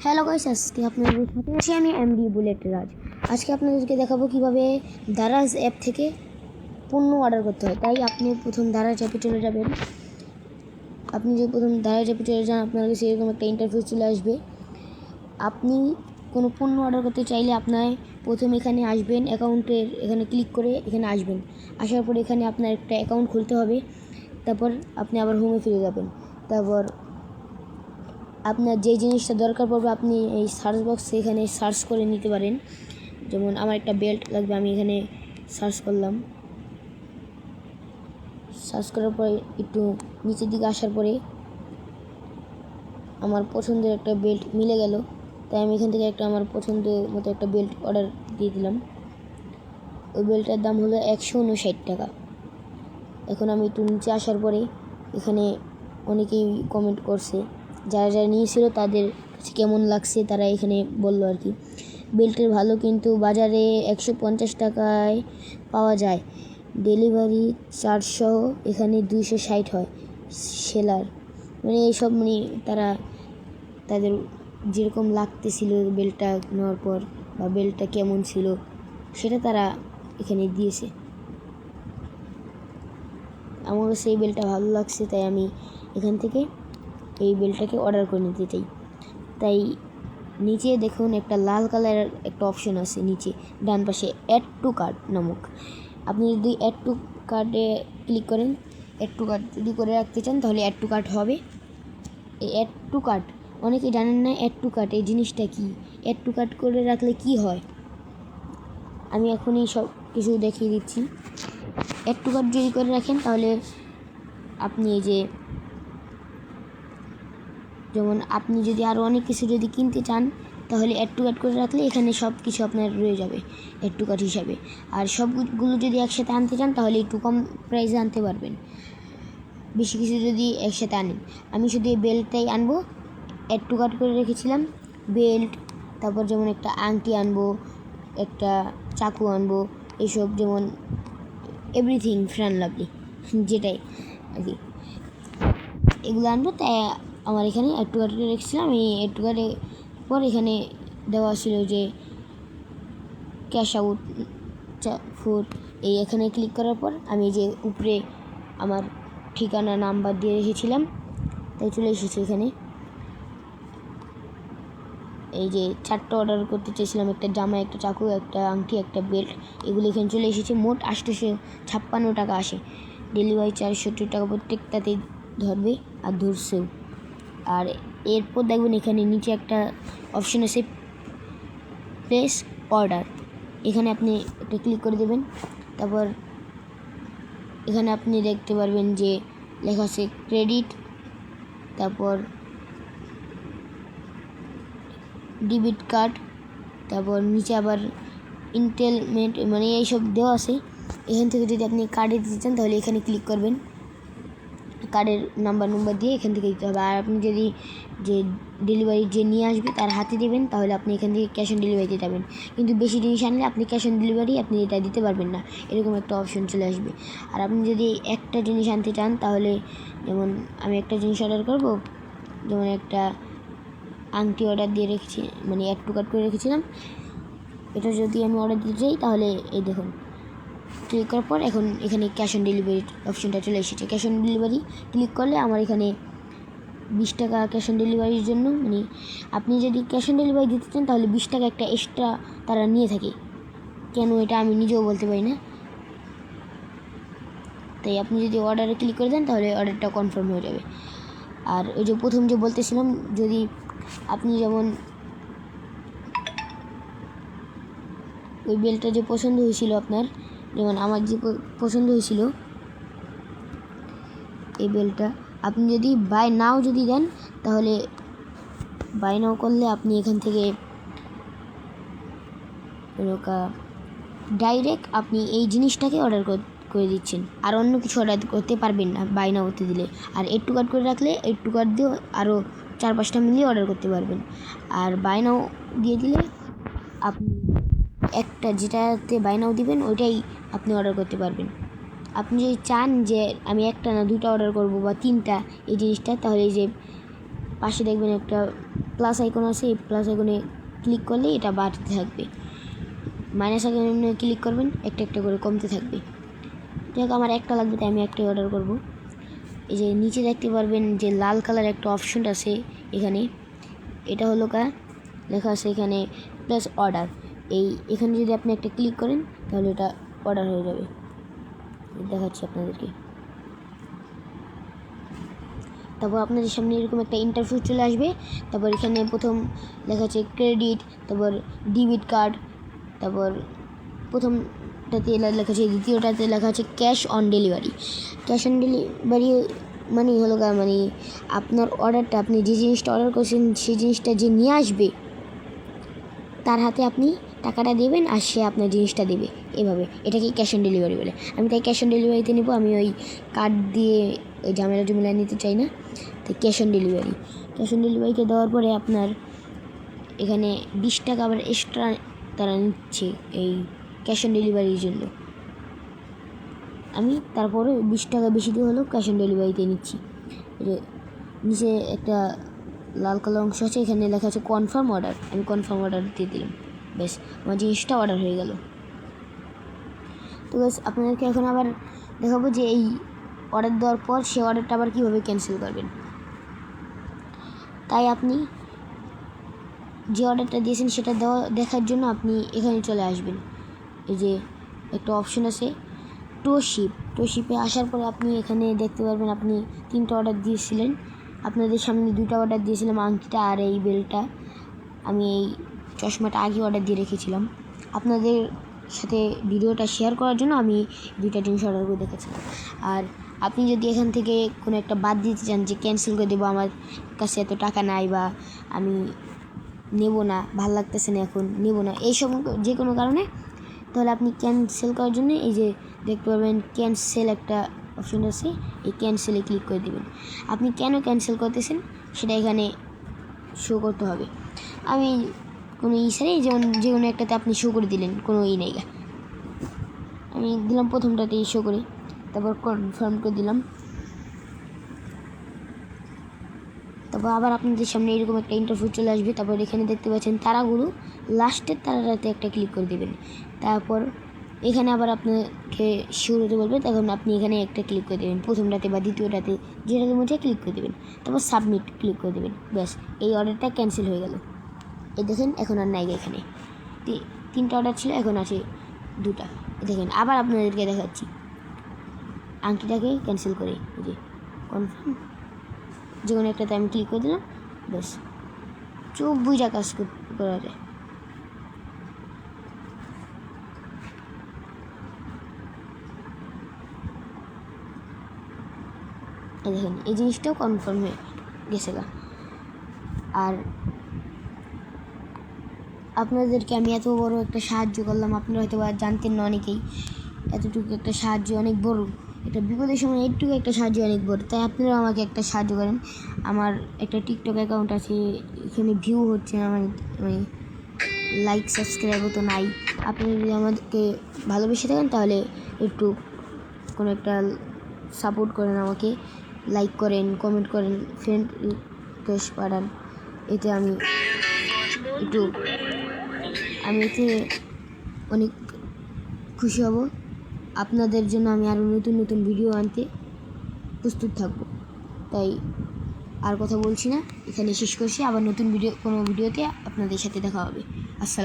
Hello guys, আজকে আপনাদের সাথে আছি আমি এমডি বুলেট রাজ। আজকে আপনাদেরকে দেখাবো কিভাবে দারাজ অ্যাপ থেকে পণ্য অর্ডার করতে হয়। তাই আপনি প্রথম দারাজ অ্যাপে চলে যাবেন। আপনি যদি প্রথম দারাজ অ্যাপে চলে যান, আপনার কাছে এরকম একটা ইন্টারফেস চলে আসবে। আপনি কোনো পণ্য অর্ডার করতে চাইলে আপনার প্রথম এখানে আসবেন, অ্যাকাউন্টের এখানে ক্লিক করে এখানে আসবেন। আসার পর এখানে আপনার একটা অ্যাকাউন্ট খুলতে হবে। তারপর আপনি আবার হোমে ফিরে যাবেন। তারপর আপনার যে জিনিসটা দরকার পড়বে আপনি এই সার্চ বক্সে এখানে সার্চ করে নিতে পারেন। যেমন আমার একটা বেল্ট লাগবে, আমি এখানে সার্চ করলাম। সার্চ করার পরে একটু নিচের দিকে আসার পরে আমার পছন্দের একটা বেল্ট মিলে গেল, তাই আমি এখান থেকে একটা আমার পছন্দের মতো একটা বেল্ট অর্ডার দিয়ে দিলাম। ওই বেল্টটার দাম হলো 159 টাকা। এখন আমি একটু নিচে আসার পরে এখানে অনেকেই কমেন্ট করছে, যারা যারা নিয়েছিল তাদের কাছে কেমন লাগছে তারা এখানে বললো আর কি। বেল্টের ভালো, কিন্তু বাজারে 150 টাকায় পাওয়া যায়, ডেলিভারি চার্জ সহ এখানে 260 হয় সেলার। মানে এইসব মানে তারা তাদের যেরকম লাগতেছিল বেল্টটা নেওয়ার পর বা বেল্টটা কেমন ছিল সেটা তারা এখানে দিয়েছে। আমারও সেই বেল্টটা ভালো লাগছে, তাই আমি এখান থেকে এই বেল্টটাকে অর্ডার করে নিতে চাই। তাই নিচে দেখুন একটা লাল কালারের একটা অপশন আছে নিচে ডান পাশে, অ্যাড টু কার্ট নামক। আপনি যদি অ্যাড টু কার্টে ক্লিক করেন, অ্যাড টু কার্ট যদি করে রাখতে চান তাহলে অ্যাড টু কার্ট হবে। এই অ্যাড টু কার্ট অনেকে জানেন না, অ্যাড টু কার্ট এই জিনিসটা কি, অ্যাড টু কার্ট করে রাখলে কি হয় আমি এখনই সব কিছু দেখিয়ে দিচ্ছি। অ্যাড টু কার্ট যদি করে রাখেন তাহলে আপনি এই যে যেমন আপনি যদি আরও অনেক কিছু যদি কিনতে চান তাহলে অ্যাড টু কার্ট করে রাখলে এখানে সব কিছু আপনার রয়ে যাবে অ্যাড টু কার্ট হিসাবে। আর সবগুলো যদি একসাথে আনতে চান তাহলে একটু কম প্রাইসে আনতে পারবেন। বেশি কিছু যদি একসাথে আনেন, আমি শুধু এই বেল্টটাই আনবো, অ্যাড টু কার্ট করে রেখেছিলাম বেল্ট। তারপর যেমন একটা আংটি আনবো, একটা চাকু আনবো, এইসব যেমন এভরিথিং ফ্যান লাভলি যেটাই আর কি, এগুলো আনবো। তাই আমার এখানে অ্যাড টু কার্টে রেখেছিলাম। এই অ্যাড টু কার্টের পর এখানে দেওয়া ছিল যে ক্যাশ আউট ফুড, এই এখানে ক্লিক করার পর আমি যে উপরে আমার ঠিকানা নাম্বার দিয়ে রেখেছিলাম তাই চলে এসেছে এখানে। এই যে 4টা অর্ডার করতে চেয়েছিলাম, একটা জামা, একটা চাকু, একটা আংটি, একটা বেল্ট, এগুলো এখানে চলে এসেছে। মোট 856 টাকা আসে, ডেলিভারি চার্জ 70 টাকা প্রত্যেকটাতেই ধরবে আর ধরছেও। আর এরপর দেখবেন এখানে নিচে একটা অপশন আছে প্লেস অর্ডার, এখানে আপনি একটা ক্লিক করে দেবেন। তারপর এখানে আপনি দেখতে পারবেন যে লেখা আছে ক্রেডিট, তারপর ডেবিট কার্ড, তারপর নিচে আবার ইনস্টলমেন্ট মানে এইসব দেওয়া আছে। এখান থেকে যদি আপনি কার্ডে দিতে চান তাহলে এখানে ক্লিক করবেন, কার্ডের নাম্বার দিয়ে এখান থেকে দিতে হবে। আর আপনি যদি যে ডেলিভারি যে নিয়ে আসবে তার হাতে দেবেন তাহলে আপনি এখান থেকে ক্যাশ অন ডেলিভারিতে যাবেন। কিন্তু বেশি জিনিস আনলে আপনি ক্যাশ অন ডেলিভারি আপনি এটা দিতে পারবেন না, এরকম একটা অপশন চলে আসবে। আর আপনি যদি একটা জিনিস আনতে চান তাহলে, যেমন আমি একটা জিনিস অর্ডার করব, যেমন একটা আংটি অর্ডার দিয়ে রেখেছি, মানে অ্যাড টু কার্ট করে রেখেছিলাম, এটা যদি আমি অর্ডার দিতে চাই তাহলে এই দেখুন ক্লিক করার পর এখন এখানে ক্যাশ অন ডেলিভারি অপশনটা চলে এসেছে। ক্যাশ অন ডেলিভারি ক্লিক করলে আমার এখানে 20 টাকা ক্যাশ অন ডেলিভারির জন্য, মানে আপনি যদি ক্যাশ অন ডেলিভারি দিতে চান তাহলে 20 টাকা একটা এক্সট্রা তারা নিয়ে থাকে, কেন এটা আমি নিজেও বলতে পারি না। তাই আপনি যদি অর্ডারে ক্লিক করে দেন তাহলে অর্ডারটা কনফার্ম হয়ে যাবে। আর ওই যে প্রথম যে বলতেছিলাম, যদি আপনি যেমন ওই বেল্টটা যে পছন্দ হয়েছিল আপনার, যেমন আমার যে পছন্দ হয়েছিল এই বেল্টটা, আপনি যদি বাই নাও যদি দেন তাহলে বাই নাও করলে আপনি এখান থেকে ডাইরেক্ট আপনি এই জিনিসটাকে অর্ডার করে দিচ্ছেন, আর অন্য কিছু অর্ডার করতে পারবেন না বাই নাও করতে দিলে। আর এড টু কার্ট করে রাখলে এড টু কার্ট দিয়েও আরও 4-5টা মিলিয়ে অর্ডার করতে পারবেন। আর বাই নাও দিয়ে দিলে আপনি একটা যেটাতে বাই নাও দিবেন ওইটাই আপনি অর্ডার করতে পারবেন। আপনি যদি চান যে আমি একটা না 2টা অর্ডার করব বা 3টা এই জিনিসটা, তাহলে এই যে পাশে দেখবেন একটা প্লাস আইকন আছে, এই প্লাস আইকনে ক্লিক করলে এটা বাড়তে থাকবে, মাইনাস আইকনে ক্লিক করবেন একটা একটা করে কমতে থাকবে। যাই হোক আমার একটা লাগবে তাই আমি একটাই অর্ডার করব। এই যে নিচে দেখতে পারবেন যে লাল কালার একটা অপশন আছে এখানে, এটা হলো লেখা আছে এখানে প্লেস অর্ডার। এখানে যদি আপনি একটা ক্লিক করেন তাহলে এটা অর্ডার হয়ে যাবে। দেখাচ্ছি আপনাদেরকে। তারপর আপনাদের সামনে এরকম একটা ইন্টারফেস চলে আসবে। তারপর এখানে প্রথম লেখা আছে ক্রেডিট, তারপর ডেবিট কার্ড, তারপর প্রথমটাতে লেখা আছে, দ্বিতীয়টাতে লেখা আছে cash on delivery. Cash on delivery মানে হলো মানে আপনার অর্ডারটা, আপনি যে জিনিসটা অর্ডার করছেন সেই জিনিসটা যে নিয়ে আসবে তার হাতে আপনি টাকাটা দেবেন আর সে আপনার জিনিসটা দেবে, এভাবে এটাকে ক্যাশ অন ডেলিভারি বলে। আমি তাই ক্যাশ অন ডেলিভারিতে নেব, আমি ওই কার্ড দিয়ে ওই ঝামেলা নিতে চাই না, তাই ক্যাশ অন ডেলিভারিতে দেওয়ার পরে আপনার এখানে 20 টাকা আবার এক্সট্রা তারা নিচ্ছে এই ক্যাশ অন ডেলিভারির জন্য। আমি তারপরে 20 টাকা বেশি দিয়ে হলেও ক্যাশ অন ডেলিভারিতে নিচ্ছি। নিচে একটা লাল কালার অংশ আছে, এখানে লেখা আছে কনফার্ম অর্ডার। আমি কনফার্ম অর্ডার দিয়ে দিলাম, বেশ আমার জিনিসটা অর্ডার হয়ে গেল। তো বেশ আপনাদেরকে এখন আবার দেখাবো যে এই অর্ডার দেওয়ার পর সে অর্ডারটা আবার কীভাবে ক্যান্সেল করবেন। তাই আপনি যে অর্ডারটা দিয়েছেন সেটা দেখার জন্য আপনি এখানে চলে আসবেন। এই যে একটা অপশন আছে টোশিপে আসার পরে আপনি এখানে দেখতে পারবেন আপনি 3টা অর্ডার দিয়েছিলেন। আপনাদের সামনে 2টা অর্ডার দিয়েছিলাম, আংটিটা আর এই বেলটা। আমি এই চশমাটা আগে অর্ডার দিয়ে রেখেছিলাম। আপনাদের সাথে ভিডিওটা শেয়ার করার জন্য আমি 2টা জিনিস অর্ডার করে দেখেছিলাম। আর আপনি যদি এখান থেকে কোনো একটা বাদ দিতে চান যে ক্যান্সেল করে দেবো, আমার কাছে এত টাকা নাই বা আমি নেব না, ভালো লাগতেছে না, এখন নেব না, এইসব যে কোনো কারণে, তাহলে আপনি ক্যান্সেল করার জন্য এই যে দেখতে পারবেন ক্যান্সেল একটা অপশন আছে, এই ক্যান্সেলে ক্লিক করে দেবেন। আপনি কেন ক্যান্সেল করতেছেন সেটা এখানে শো করতে হবে। আমি কোনো ছাড়াই যেমন যে কোনো একটাতে আপনি শো করে দিলেন, কোনো নেই, আমি দিলাম প্রথমটাতে শো করে, তারপর কনফার্ম করে দিলাম। তারপর আবার আপনাদের সামনে এরকম একটা ইন্টারফেস চলে আসবে। তারপর এখানে দেখতে পাচ্ছেন তারাগুলো, লাস্টের তারাটাতে একটা ক্লিক করে দেবেন। তারপর এখানে আবার আপনাকে শুরু হতে বলবে, তখন আপনি এখানে একটা ক্লিক করে দেবেন, প্রথমটাতে বা দ্বিতীয়টাতে যেটার মধ্যে ক্লিক করে দেবেন। তারপর সাবমিট ক্লিক করে দেবেন, ব্যাস এই অর্ডারটা ক্যান্সেল হয়ে গেল। এই দেখেন এখন আর নাই, এখানে 3টা অর্ডার ছিল, এখন আছে 2টা। দেখেন আবার আপনাদেরকে দেখাচ্ছি আংটিটাকে ক্যান্সেল করে, এই যে কনফার্ম যে কোনো একটাতে আমি ক্লিক করে দিলাম, ব্যাস 24টা কাজ করা যায়। দেখেন এই জিনিসটাও কনফার্ম হয়ে গেছে। আর আপনাদেরকে আমি এত বড় একটা সাহায্য করলাম, আপনারা হয়তো বা জানতেন না অনেকেই, এতটুকু একটা সাহায্য অনেক বড়, একটা বিপদের সময় এইটুকু একটা সাহায্য অনেক বড়। তাই আপনারা আমাকে একটা সাহায্য করেন। আমার একটা টিকটক অ্যাকাউন্ট আছে, এখানে ভিউ হচ্ছে না, মানে লাইক সাবস্ক্রাইবও তো নাই। আপনি যদি আমাদেরকে ভালোবেসে থাকেন তাহলে একটু কোনো একটা সাপোর্ট করেন আমাকে, লাইক করেন, কমেন্ট করেন, ফ্রেন্ড রিকোয়েস্ট পাঠান, এতে আমি এতে অনেক খুশি হব। আপনাদের জন্য আমি আরও নতুন নতুন ভিডিও আনতে প্রস্তুত থাকব। তাই আর কথা বলছি না, এখানে শেষ করছি। আবার নতুন কোনো ভিডিওতে আপনাদের সাথে দেখা হবে। আসসালাম।